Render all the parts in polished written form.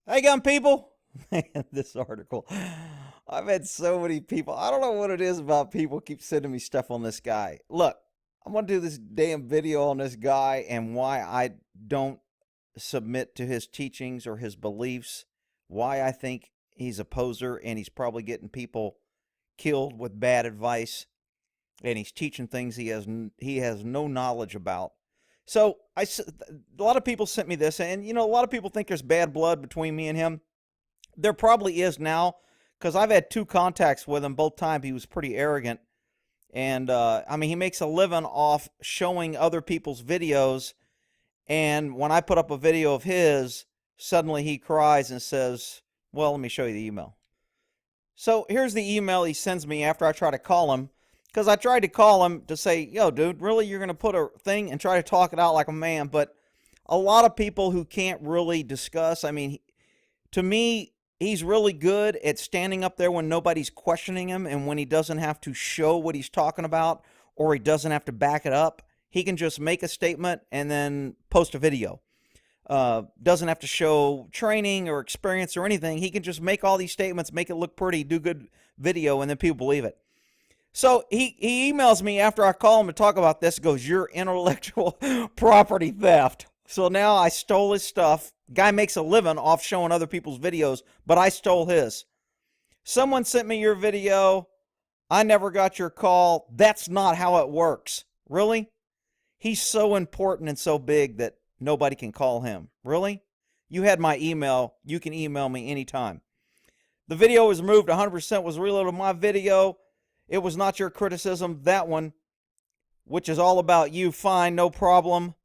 Hey, gun people. Man, this article. I've had so many people. I don't know what it is about people keep sending me stuff on this guy. Look, I'm going to do this damn video on this guy and why I don't submit to his teachings or his beliefs, why I think he's a poser and he's probably getting people killed with bad advice and he's teaching things he has no knowledge about. So a lot of people sent me this, and a lot of people think there's bad blood between me and him. There probably is now, because I've had two contacts with him. Both times he was pretty arrogant, and I mean he makes a living off showing other people's videos. And when I put up a video of his, suddenly he cries and says, "Well, let me show you the email." So here's the email he sends me after I try to call him, because I tried to call him to say, "Yo, dude, really, you're gonna put a thing and try to talk it out like a man?" But a lot of people who can't really discuss. I mean, to me, he's really good at standing up there when nobody's questioning him and when he doesn't have to show what he's talking about or he doesn't have to back it up. He can just make a statement and then post a video. Doesn't have to show training or experience or anything. He can just make all these statements, make it look pretty, do good video, and then people believe it. So he emails me after I call him to talk about this, goes, "You're intellectual property theft." So now I stole his stuff. Guy makes a living off showing other people's videos, but I stole his. "Someone sent me your video. I never got your call." That's not how it works. Really? He's so important and so big that nobody can call him. Really? You had my email. You can email me anytime. "The video was removed. 100% was reloaded. My video. It was not your criticism. That one, which is all about you. Fine, no problem.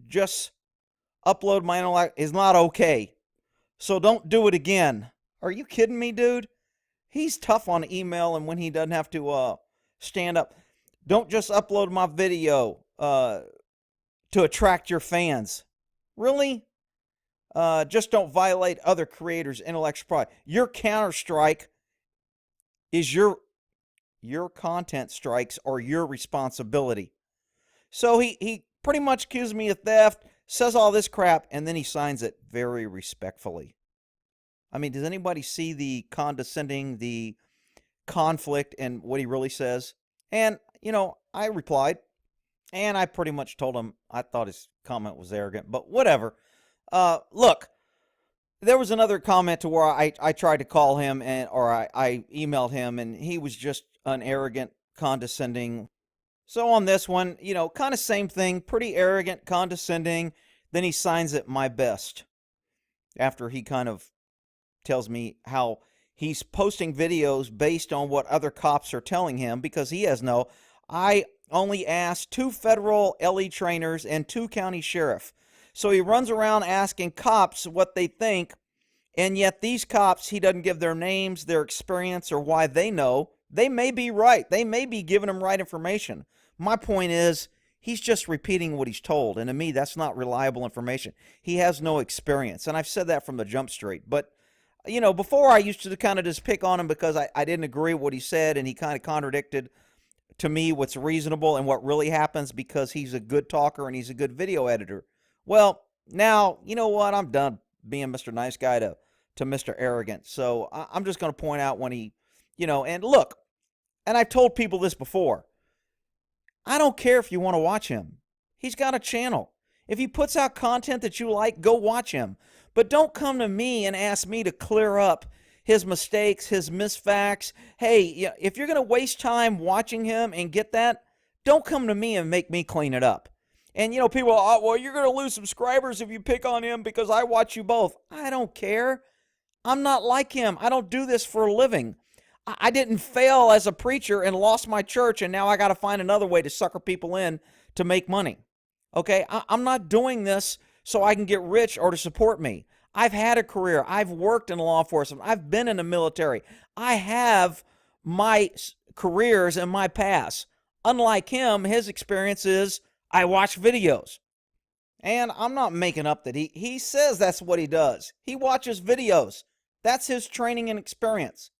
Just upload my intellect is not okay. So don't do it again." Are you kidding me, dude? He's tough on email and when he doesn't have to stand up. "Don't just upload my video to attract your fans." Really? Just don't violate other creators' intellectual property. Your counter strike is your content strikes are your responsibility. So he pretty much accused me of theft, says all this crap, and then he signs it very respectfully. I mean, does anybody see the condescending, the conflict in what he really says? And, I replied, and I pretty much told him I thought his comment was arrogant, but whatever. Look, there was another comment to where I tried to call him or I emailed him, and he was just an arrogant, condescending. So on this one, kind of same thing, pretty arrogant, condescending. Then he signs it "my best" after he kind of tells me how he's posting videos based on what other cops are telling him because he has no. I only asked 2 federal LE trainers and 2 county sheriff. So he runs around asking cops what they think, and yet these cops, he doesn't give their names, their experience, or why they know. They may be right. They may be giving him right information. My point is, he's just repeating what he's told, and to me, that's not reliable information. He has no experience, and I've said that from the jump street. But, before I used to kind of just pick on him because I didn't agree with what he said, and he kind of contradicted to me what's reasonable and what really happens because he's a good talker and he's a good video editor. Well, now, you know what? I'm done being Mr. Nice Guy to Mr. Arrogant. So I'm just going to point out when he, and look, and I've told people this before. I don't care if you want to watch him. He's got a channel. If he puts out content that you like, go watch him. But don't come to me and ask me to clear up his mistakes, his misfacts. Hey, if you're going to waste time watching him and get that, don't come to me and make me clean it up. And, people are, "Oh, well, you're going to lose subscribers if you pick on him because I watch you both." I don't care. I'm not like him. I don't do this for a living. I didn't fail as a preacher and lost my church, and now I got to find another way to sucker people in to make money. Okay? I'm not doing this so I can get rich or to support me. I've had a career. I've worked in law enforcement. I've been in the military. I have my careers in my past. Unlike him, his experience is I watch videos. And I'm not making up that he says that's what he does. He watches videos. That's his training and experience.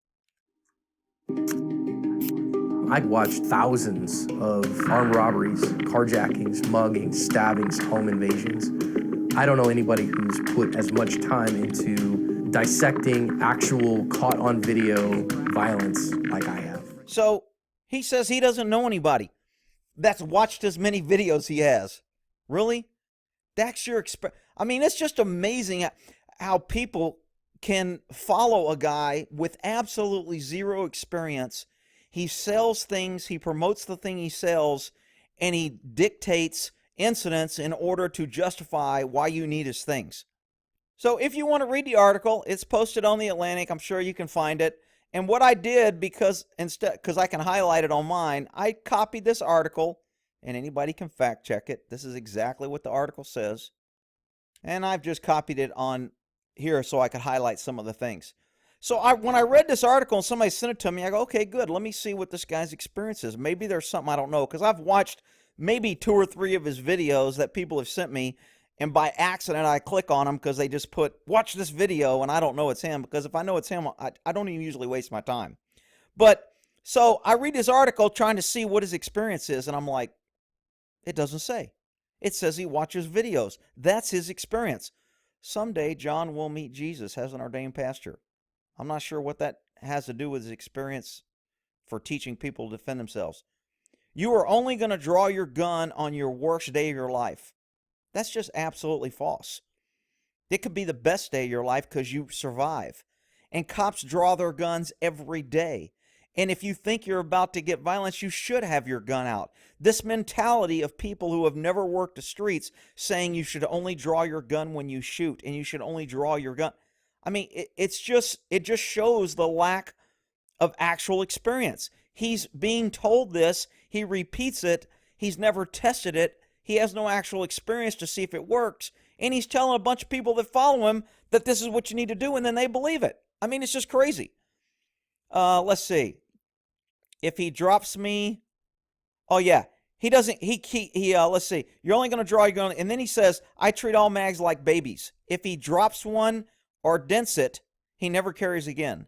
I'd watched thousands of armed robberies, carjackings, muggings, stabbings, home invasions. I don't know anybody who's put as much time into dissecting actual caught on video violence like I have. So he says he doesn't know anybody that's watched as many videos he has. Really? That's your I mean, it's just amazing how people can follow a guy with absolutely zero experience. He sells things, he promotes the thing he sells, and he dictates incidents in order to justify why you need his things. So if you want to read the article, it's posted on the Atlantic. I'm sure you can find it. And what I did, because I can highlight it on mine, I copied this article, and anybody can fact check it. This is exactly what the article says. And I've just copied it on here so I could highlight some of the things. So when I read this article and somebody sent it to me, I go, okay, good. Let me see what this guy's experience is. Maybe there's something I don't know, because I've watched maybe 2 or 3 of his videos that people have sent me, and by accident I click on them because they just put, watch this video, and I don't know it's him, because if I know it's him, I don't even usually waste my time. But so I read this article trying to see what his experience is, and I'm like, it doesn't say. It says he watches videos. That's his experience. Someday John will meet Jesus as an ordained pastor. I'm not sure what that has to do with his experience for teaching people to defend themselves. You are only going to draw your gun on your worst day of your life. That's just absolutely false. It could be the best day of your life because you survive. And cops draw their guns every day. And if you think you're about to get violence, you should have your gun out. This mentality of people who have never worked the streets saying you should only draw your gun when you shoot and you should only draw your gun. I mean, it just shows the lack of actual experience. He's being told this. He repeats it. He's never tested it. He has no actual experience to see if it works. And he's telling a bunch of people that follow him that this is what you need to do, and then they believe it. I mean, it's just crazy. Let's see. If he drops me, oh yeah, he doesn't. Let's see. You're only going to draw your gun, and then he says, "I treat all mags like babies." If he drops one or dents it, he never carries again.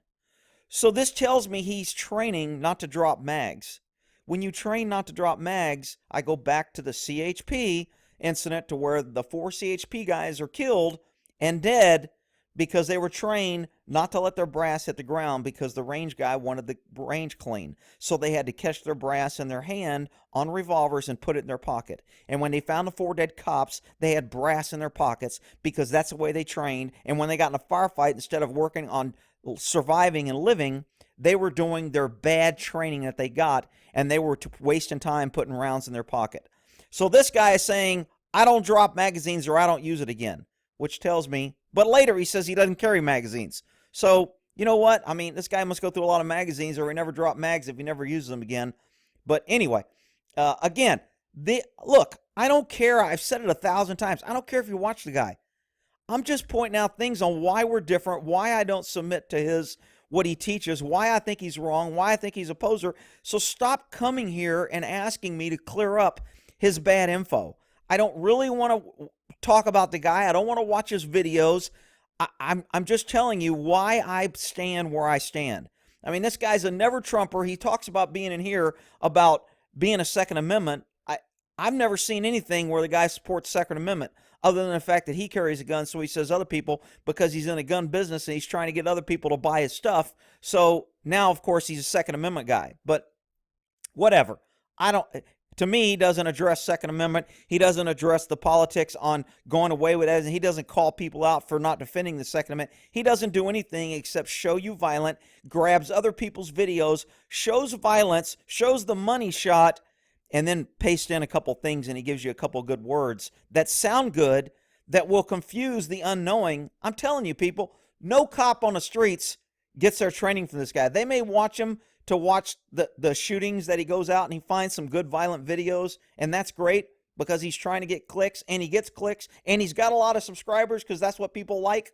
So this tells me he's training not to drop mags. When you train not to drop mags, I go back to the CHP incident to where the 4 CHP guys are killed and dead because they were trained not to let their brass hit the ground because the range guy wanted the range clean. So they had to catch their brass in their hand on revolvers and put it in their pocket. And when they found the 4 dead cops, they had brass in their pockets because that's the way they trained. And when they got in a firefight, instead of working on surviving and living, they were doing their bad training that they got, and they were wasting time putting rounds in their pocket. So this guy is saying, I don't drop magazines or I don't use it again, which tells me, but later he says he doesn't carry magazines. So, you know what? I mean, this guy must go through a lot of magazines or he never drop mags if he never uses them again. But anyway, again, look, I don't care. I've said it 1,000 times. I don't care if you watch the guy. I'm just pointing out things on why we're different, why I don't submit to what he teaches, why I think he's wrong, why I think he's a poser. So stop coming here and asking me to clear up his bad info. I don't really want to talk about the guy. I don't want to watch his videos. I'm just telling you why I stand where I stand. I mean, this guy's a never Trumper. He talks about being in here about being a Second Amendment. I've never seen anything where the guy supports Second Amendment other than the fact that he carries a gun, so he says other people, because he's in a gun business and he's trying to get other people to buy his stuff. So now, of course, he's a Second Amendment guy. But whatever. To me, he doesn't address Second Amendment. He doesn't address the politics on going away with it. He doesn't call people out for not defending the Second Amendment. He doesn't do anything except show you violent, grabs other people's videos, shows violence, shows the money shot, and then paste in a couple things, and he gives you a couple good words that sound good, that will confuse the unknowing. I'm telling you, people, no cop on the streets gets their training from this guy. They may watch him to watch the shootings that he goes out and he finds some good violent videos, and that's great because he's trying to get clicks, and he gets clicks, and he's got a lot of subscribers because that's what people like.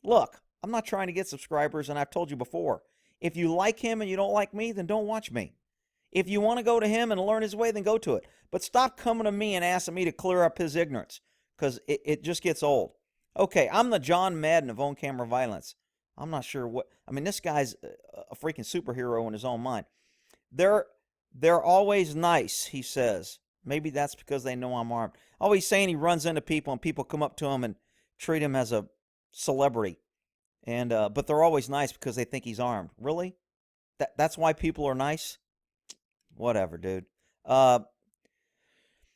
Look, I'm not trying to get subscribers, and I've told you before, if you like him and you don't like me, then don't watch me. If you want to go to him and learn his way, then go to it. But stop coming to me and asking me to clear up his ignorance, because it just gets old. Okay, I'm the John Madden of on-camera violence. I'm not sure what... I mean, this guy's a freaking superhero in his own mind. They're always nice, he says. Maybe that's because they know I'm armed. Oh, he's saying he runs into people and people come up to him and treat him as a celebrity. And but they're always nice because they think he's armed. Really? That's why people are nice? Whatever, dude. Uh,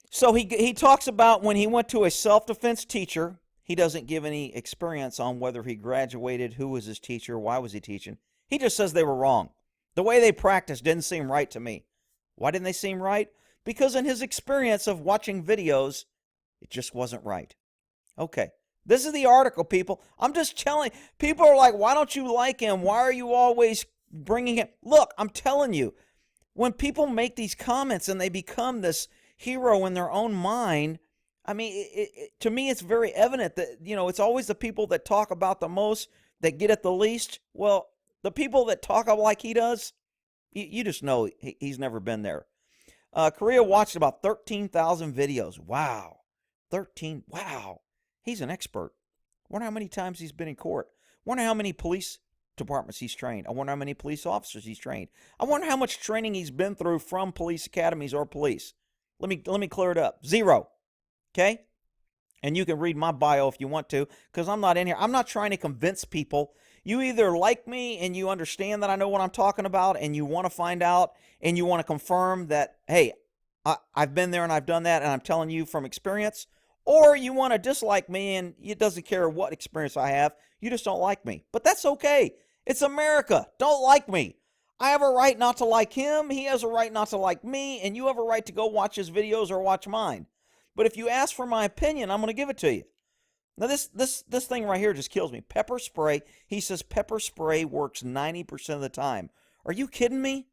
so he talks about when he went to a self-defense teacher. He doesn't give any experience on whether he graduated, who was his teacher, why was he teaching. He just says they were wrong. The way they practiced didn't seem right to me. Why didn't they seem right? Because in his experience of watching videos, it just wasn't right. Okay. This is the article, people. I'm just telling. People are like, why don't you like him? Why are you always bringing him? Look, I'm telling you, when people make these comments and they become this hero in their own mind, I mean, to me, it's very evident that, it's always the people that talk about the most that get it the least. Well, the people that talk like he does, you just know he's never been there. Korea watched about 13,000 videos. Wow. 13. Wow. He's an expert. I wonder how many times he's been in court. I wonder how many police departments he's trained. I wonder how many police officers he's trained. I wonder how much training he's been through from police academies or police. Let me clear it up. 0. Okay? And you can read my bio if you want to, because I'm not in here. I'm not trying to convince people. You either like me and you understand that I know what I'm talking about and you want to find out and you want to confirm that, hey, I've been there and I've done that and I'm telling you from experience, or you want to dislike me and it doesn't care what experience I have. You just don't like me. But that's okay. It's America. Don't like me. I have a right not to like him. He has a right not to like me. And you have a right to go watch his videos or watch mine. But if you ask for my opinion, I'm going to give it to you. Now, this thing right here just kills me. Pepper spray. He says pepper spray works 90% of the time. Are you kidding me?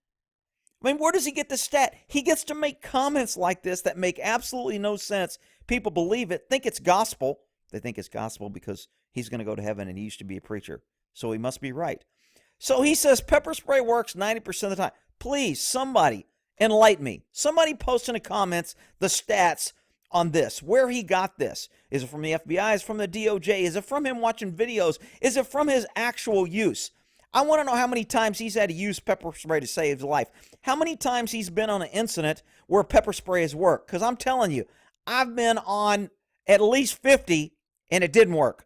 I mean, where does he get this stat? He gets to make comments like this that make absolutely no sense. People believe it, think it's gospel. They think it's gospel because he's going to go to heaven and he used to be a preacher. So he must be right. So he says pepper spray works 90% of the time. Please, somebody enlighten me. Somebody post in the comments the stats on this, where he got this. Is it from the FBI? Is it from the DOJ? Is it from him watching videos? Is it from his actual use? I want to know how many times he's had to use pepper spray to save his life. How many times he's been on an incident where pepper spray has worked. Because I'm telling you, I've been on at least 50 and it didn't work.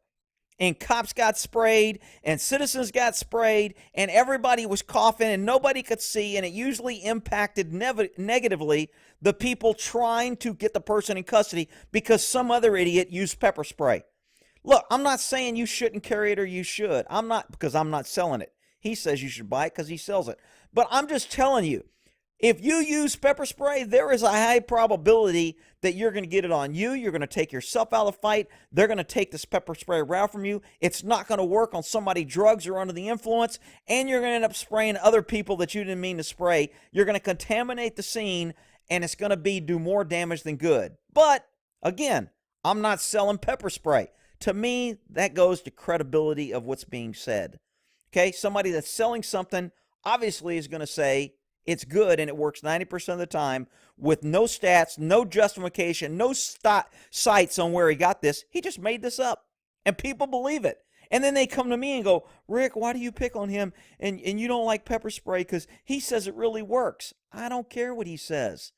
And cops got sprayed and citizens got sprayed and everybody was coughing and nobody could see, and it usually impacted negatively the people trying to get the person in custody because some other idiot used pepper spray. Look, I'm not saying you shouldn't carry it or you should. Because I'm not selling it. He says you should buy it because he sells it. But I'm just telling you, if you use pepper spray, there is a high probability that you're going to get it on you. You're going to take yourself out of the fight. They're going to take this pepper spray route from you. It's not going to work on somebody drugs or under the influence, and you're going to end up spraying other people that you didn't mean to spray. You're going to contaminate the scene, and it's going to do more damage than good. But, again, I'm not selling pepper spray. To me, that goes to credibility of what's being said. Okay, somebody that's selling something obviously is going to say it's good and it works 90% of the time with no stats, no justification, no sites on where he got this. He just made this up and people believe it. And then they come to me and go, Rick, why do you pick on him and you don't like pepper spray because he says it really works? I don't care what he says.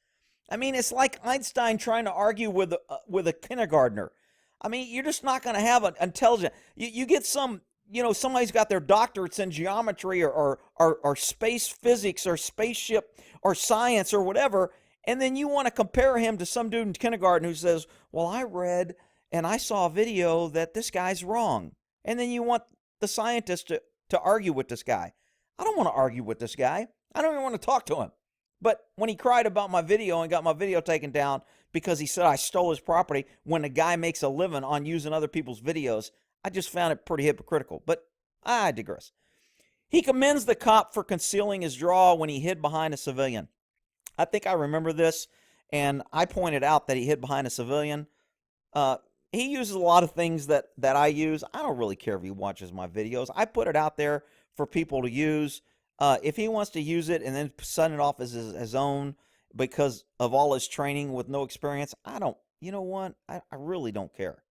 I mean, it's like Einstein trying to argue with a kindergartner. I mean, you're just not going to have an intelligent. You get somebody's got their doctorates in geometry or space physics or spaceship or science or whatever, and then you want to compare him to some dude in kindergarten who says, well, I read and I saw a video that this guy's wrong. And then you want the scientist to argue with this guy. I don't want to argue with this guy. I don't even want to talk to him. But when he cried about my video and got my video taken down because he said I stole his property when a guy makes a living on using other people's videos, I just found it pretty hypocritical. But I digress. He commends the cop for concealing his draw when he hid behind a civilian. I think I remember this, and I pointed out that he hid behind a civilian. He uses a lot of things that I use. I don't really care if he watches my videos. I put it out there for people to use. If he wants to use it and then send it off as his own because of all his training with no experience, I don't. You know what? I really don't care.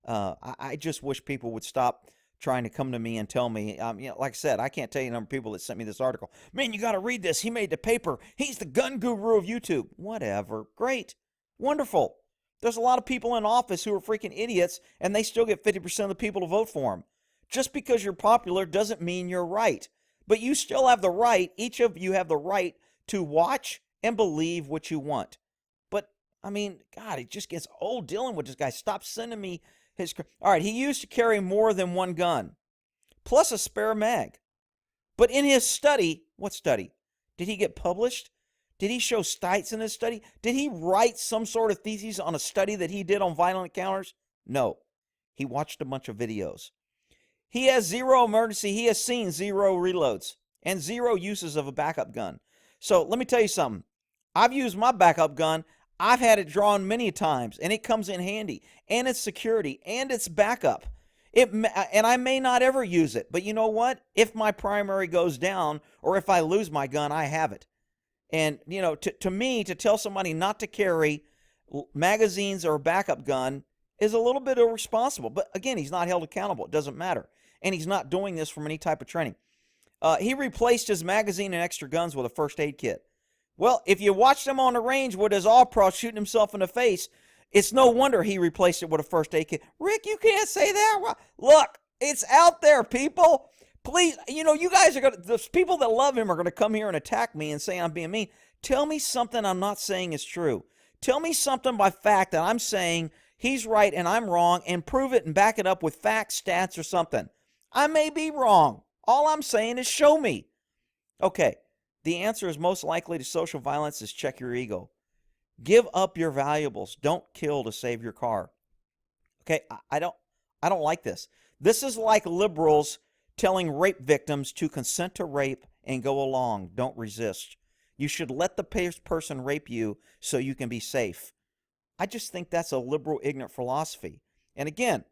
I just wish people would stop trying to come to me and tell me, like I said, I can't tell you the number of people that sent me this article. Man, you got to read this. He made the paper. He's the gun guru of YouTube. Whatever. Great. Wonderful. There's a lot of people in office who are freaking idiots, and they still get 50% of the people to vote for them. Just because you're popular doesn't mean you're right. But you still have the right, each of you have the right to watch and believe what you want. But, I mean, God, it just gets old dealing with this guy. Stop sending me his. All right, he used to carry more than one gun, plus a spare mag. But in his study, what study? Did he get published? Did he show sites in his study? Did he write some sort of thesis on a study that he did on violent encounters? No. He watched a bunch of videos. He has zero emergency. He has seen zero reloads and zero uses of a backup gun. So let me tell you something. I've used my backup gun. I've had it drawn many times, and it comes in handy. And it's security, and it's backup. And I may not ever use it, but you know what? If my primary goes down or if I lose my gun, I have it. And, you know, to me, to tell somebody not to carry magazines or a backup gun is a little bit irresponsible. But again, he's not held accountable. It doesn't matter. And he's not doing this from any type of training. He replaced his magazine and extra guns with a first aid kit. Well, if you watched him on the range with his all-pro shooting himself in the face, it's no wonder he replaced it with a first aid kit. Rick, you can't say that. Look, it's out there, people. Please, you know, you guys are going to, the people that love him are going to come here and attack me and say I'm being mean. Tell me something I'm not saying is true. Tell me something by fact that I'm saying he's right and I'm wrong, and prove it and back it up with facts, stats, or something. I may be wrong. All I'm saying is show me. Okay, the answer is most likely to social violence is check your ego. Give up your valuables. Don't kill to save your car. Okay, I don't like this. This is like liberals telling rape victims to consent to rape and go along. Don't resist. You should let the person rape you so you can be safe. I just think that's a liberal, ignorant philosophy. And again,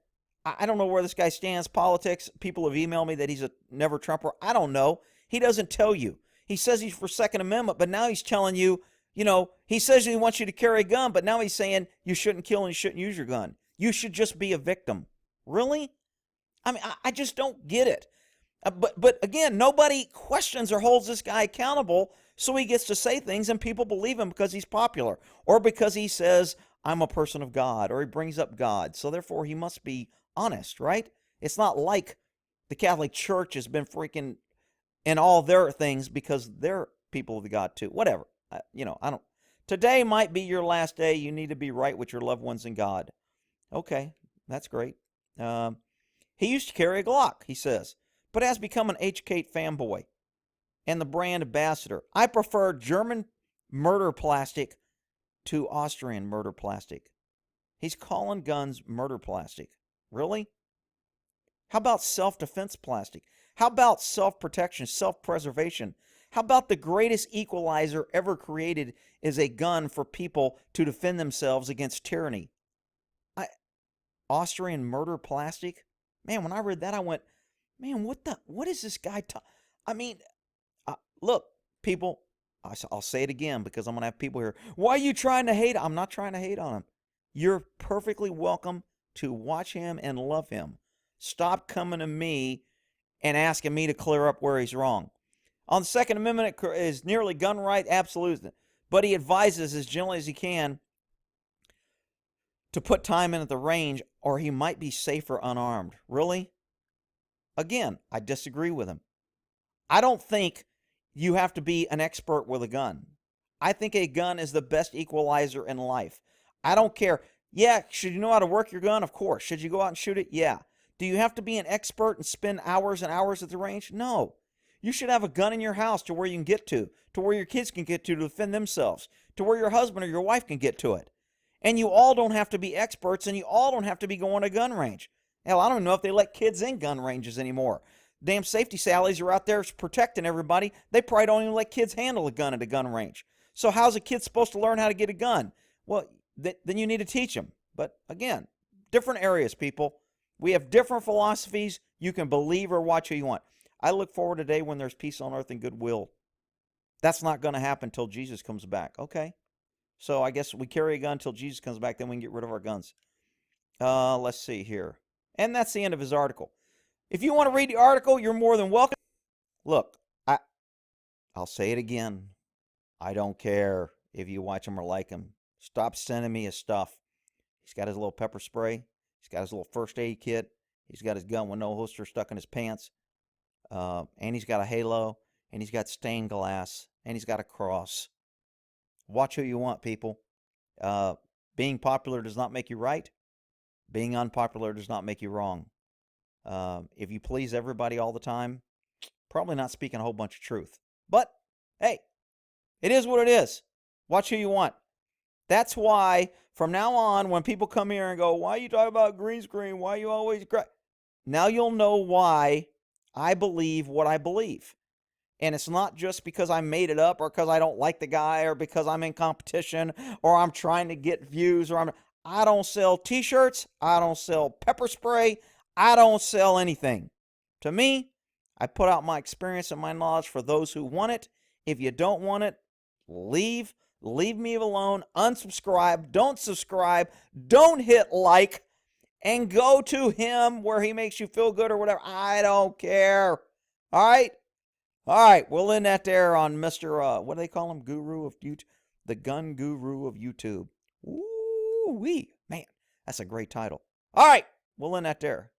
I don't know where this guy stands. Politics, people have emailed me that he's a never Trumper. I don't know. He doesn't tell you. He says he's for Second Amendment, but now he's telling you, you know, he says he wants you to carry a gun, but now he's saying you shouldn't kill and you shouldn't use your gun. You should just be a victim. Really? I mean, I just don't get it. But again, nobody questions or holds this guy accountable, so he gets to say things and people believe him because he's popular or because he says, I'm a person of God, or he brings up God. So therefore, he must be honest, right? It's not like the Catholic Church has been freaking in all their things because they're people of the God too. Whatever. You know, I don't. Today might be your last day. You need to be right with your loved ones and God. Okay, that's great. He used to carry a Glock, he says, but has become an HK fanboy and the brand ambassador. I prefer German murder plastic to Austrian murder plastic. He's calling guns murder plastic. Really? How about self-defense plastic? How about self-protection, self-preservation? How about the greatest equalizer ever created is a gun for people to defend themselves against tyranny? Austrian murder plastic? Man, when I read that, I went, man, what is this guy I mean, look, people, I'll say it again because I'm going to have people here. Why are you trying to hate? I'm not trying to hate on him. You're perfectly welcome to watch him and love him. Stop coming to me and asking me to clear up where he's wrong. On the Second Amendment, is nearly gun right, absolute. But he advises as gently as he can to put time in at the range, or he might be safer unarmed. Really? Again, I disagree with him. I don't think you have to be an expert with a gun. I think a gun is the best equalizer in life. I don't care. Yeah, should you know how to work your gun? Of course. Should you go out and shoot it? Yeah. Do you have to be an expert and spend hours and hours at the range? No. You should have a gun in your house to where you can get to where your kids can get to defend themselves, to where your husband or your wife can get to it. And you all don't have to be experts, and you all don't have to be going to a gun range. Hell, I don't even know if they let kids in gun ranges anymore. Damn safety sallies are out there protecting everybody. They probably don't even let kids handle a gun at a gun range. So how's a kid supposed to learn how to get a gun? Well, then you need to teach them. But again, different areas, people. We have different philosophies. You can believe or watch who you want. I look forward to a day when there's peace on earth and goodwill. That's not going to happen until Jesus comes back. Okay. So I guess we carry a gun until Jesus comes back, then we can get rid of our guns. Let's see here. And that's the end of his article. If you want to read the article, you're more than welcome. Look, I'll say it again. I don't care if you watch him or like him. Stop sending me his stuff. He's got his little pepper spray. He's got his little first aid kit. He's got his gun with no holster stuck in his pants. And he's got a halo. And he's got stained glass. And he's got a cross. Watch who you want, people. Being popular does not make you right. Being unpopular does not make you wrong. If you please everybody all the time, probably not speaking a whole bunch of truth. But, hey, it is what it is. Watch who you want. That's why, from now on, when people come here and go, why you talk about green screen? Why you always... Now you'll know why I believe what I believe. And it's not just because I made it up or because I don't like the guy or because I'm in competition or I'm trying to get views or I don't sell t-shirts. I don't sell pepper spray. I don't sell anything. To me, I put out my experience and my knowledge for those who want it. If you don't want it, leave. Leave me alone. Unsubscribe. Don't subscribe. Don't hit like. And go to him where he makes you feel good or whatever. I don't care. All right? All right, we'll end that there on Mr. What do they call him? Guru of YouTube? The Gun Guru of YouTube. Ooh-wee. Man, that's a great title. All right, we'll end that there.